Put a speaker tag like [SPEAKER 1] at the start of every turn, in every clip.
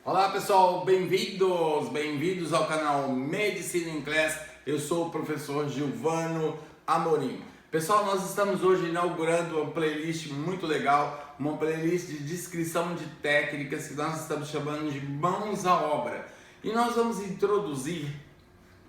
[SPEAKER 1] Olá pessoal, bem-vindos ao canal Medicina em Class. Eu sou o professor Gilvano Amorim. Pessoal, nós estamos hoje inaugurando uma playlist muito legal, uma playlist de descrição de técnicas que nós estamos chamando de mãos à obra. E nós vamos introduzir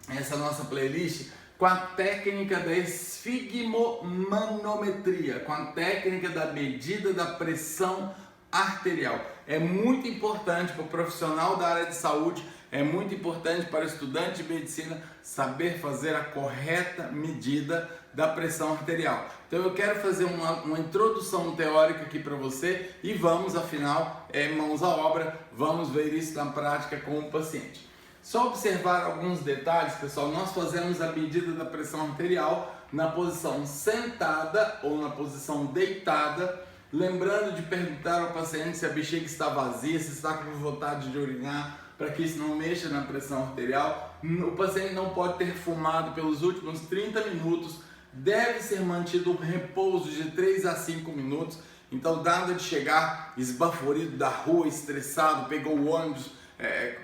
[SPEAKER 1] essa nossa playlist com a técnica da esfigmomanometria, com a técnica da medida da pressão arterial. É muito importante para o profissional da área de saúde, é muito importante para o estudante de medicina saber fazer a correta medida da pressão arterial. Então eu quero fazer uma introdução teórica aqui para você e vamos, afinal, mãos à obra, vamos ver isso na prática com o paciente. Só observar alguns detalhes, pessoal. Nós fazemos a medida da pressão arterial na posição sentada ou na posição deitada, lembrando de perguntar ao paciente se a bexiga está vazia, se está com vontade de urinar, para que isso não mexa na pressão arterial. O paciente não pode ter fumado pelos últimos 30 minutos, deve ser mantido um repouso de 3 a 5 minutos. Então, nada de chegar esbaforido da rua, estressado, pegou o ônibus,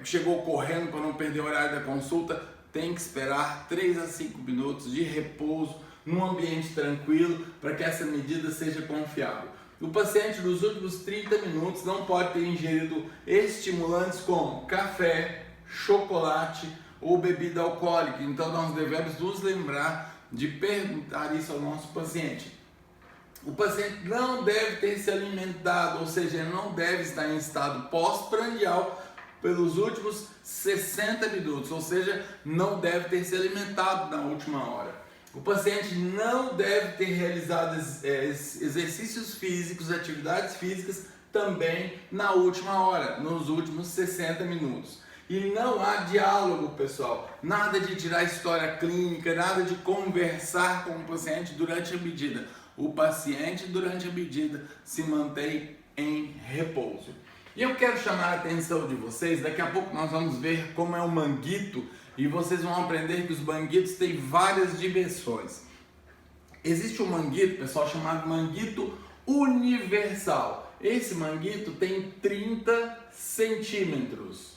[SPEAKER 1] chegou correndo para não perder o horário da consulta. Tem que esperar 3 a 5 minutos de repouso num ambiente tranquilo para que essa medida seja confiável. O paciente nos últimos 30 minutos não pode ter ingerido estimulantes como café, chocolate ou bebida alcoólica. Então nós devemos nos lembrar de perguntar isso ao nosso paciente. O paciente não deve ter se alimentado, ou seja, ele não deve estar em estado pós-prandial pelos últimos 60 minutos, ou seja, não deve ter se alimentado na última hora. O paciente não deve ter realizado exercícios físicos, atividades físicas também na última hora, nos últimos 60 minutos. E não há diálogo, pessoal, nada de tirar história clínica, nada de conversar com o paciente durante a medida. O paciente durante a medida se mantém em repouso. E eu quero chamar a atenção de vocês, daqui a pouco nós vamos ver como é o manguito e vocês vão aprender que os manguitos têm várias dimensões. Existe um manguito, pessoal, chamado manguito universal. Esse manguito tem 30 centímetros.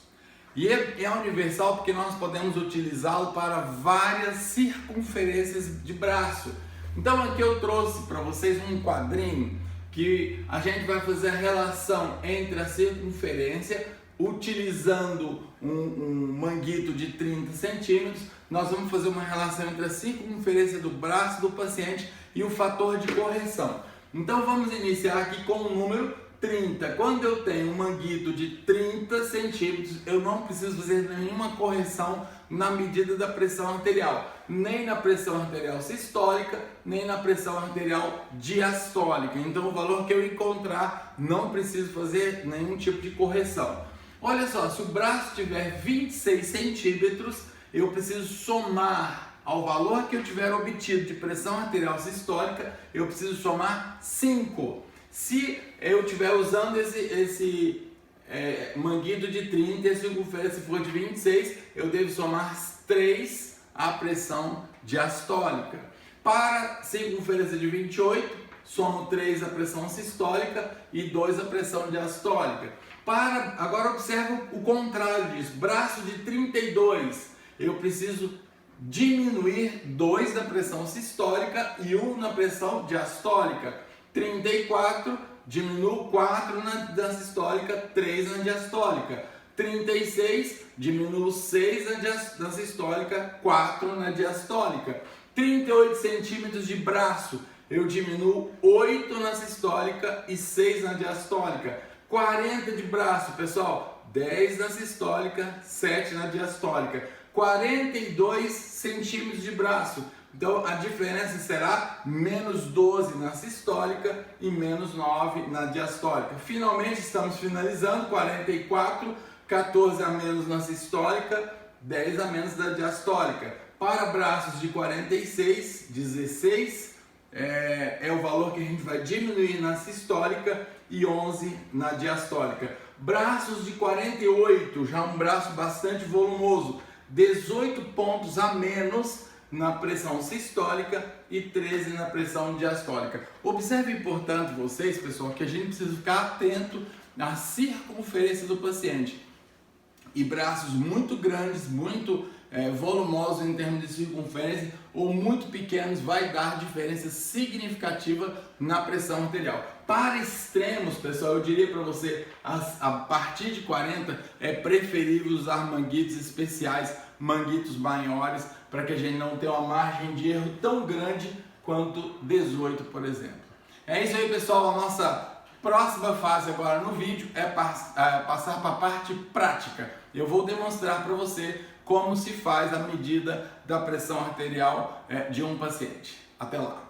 [SPEAKER 1] E é universal porque nós podemos utilizá-lo para várias circunferências de braço. Então aqui eu trouxe para vocês um quadrinho que a gente vai fazer a relação entre a circunferência, utilizando um manguito de 30 centímetros, nós vamos fazer uma relação entre a circunferência do braço do paciente e o fator de correção. Então vamos iniciar aqui com o número 30. Quando eu tenho um manguito de 30 centímetros, eu não preciso fazer nenhuma correção na medida da pressão arterial, nem na pressão arterial sistólica, nem na pressão arterial diastólica. Então o valor que eu encontrar, não preciso fazer nenhum tipo de correção. Olha só, se o braço tiver 26 centímetros, eu preciso somar ao valor que eu tiver obtido de pressão arterial sistólica, eu preciso somar 5. Se eu estiver usando esse manguito de 30 e a circunferência for de 26, eu devo somar 3 à pressão diastólica. Para circunferência de 28, somo 3 à pressão sistólica e 2 à pressão diastólica. Agora observa o contrário disso, braço de 32, eu preciso diminuir 2 na pressão sistólica e 1 na pressão diastólica. 34, diminuo 4 na sistólica, 3 na diastólica. 36, diminuo 6 na sistólica, 4 na diastólica. 38 centímetros de braço, eu diminuo 8 na sistólica e 6 na diastólica. 40 de braço, pessoal, 10 na sistólica, 7 na diastólica. 42 centímetros de braço, então a diferença será menos 12 na sistólica e menos 9 na diastólica. Finalmente estamos finalizando, 44, 14 a menos na sistólica, 10 a menos na diastólica. Para braços de 46, 16 é o valor que a gente vai diminuir na sistólica e 11 na diastólica. Braços de 48, já um braço bastante volumoso, 18 pontos a menos na pressão sistólica e 13 na pressão diastólica. Observe, portanto, vocês, pessoal, que a gente precisa ficar atento à circunferência do paciente. e braços muito grandes, muito volumosos em termos de circunferência ou muito pequenos, vai dar diferença significativa na pressão arterial. Para extremos, pessoal, eu diria para você, a partir de 40 é preferível usar manguitos especiais, manguitos maiores, para que a gente não tenha uma margem de erro tão grande quanto 18, por exemplo. É isso aí, pessoal. A nossa próxima fase agora no vídeo é passar para a parte prática. Eu vou demonstrar para você como se faz a medida da pressão arterial de um paciente. Até lá!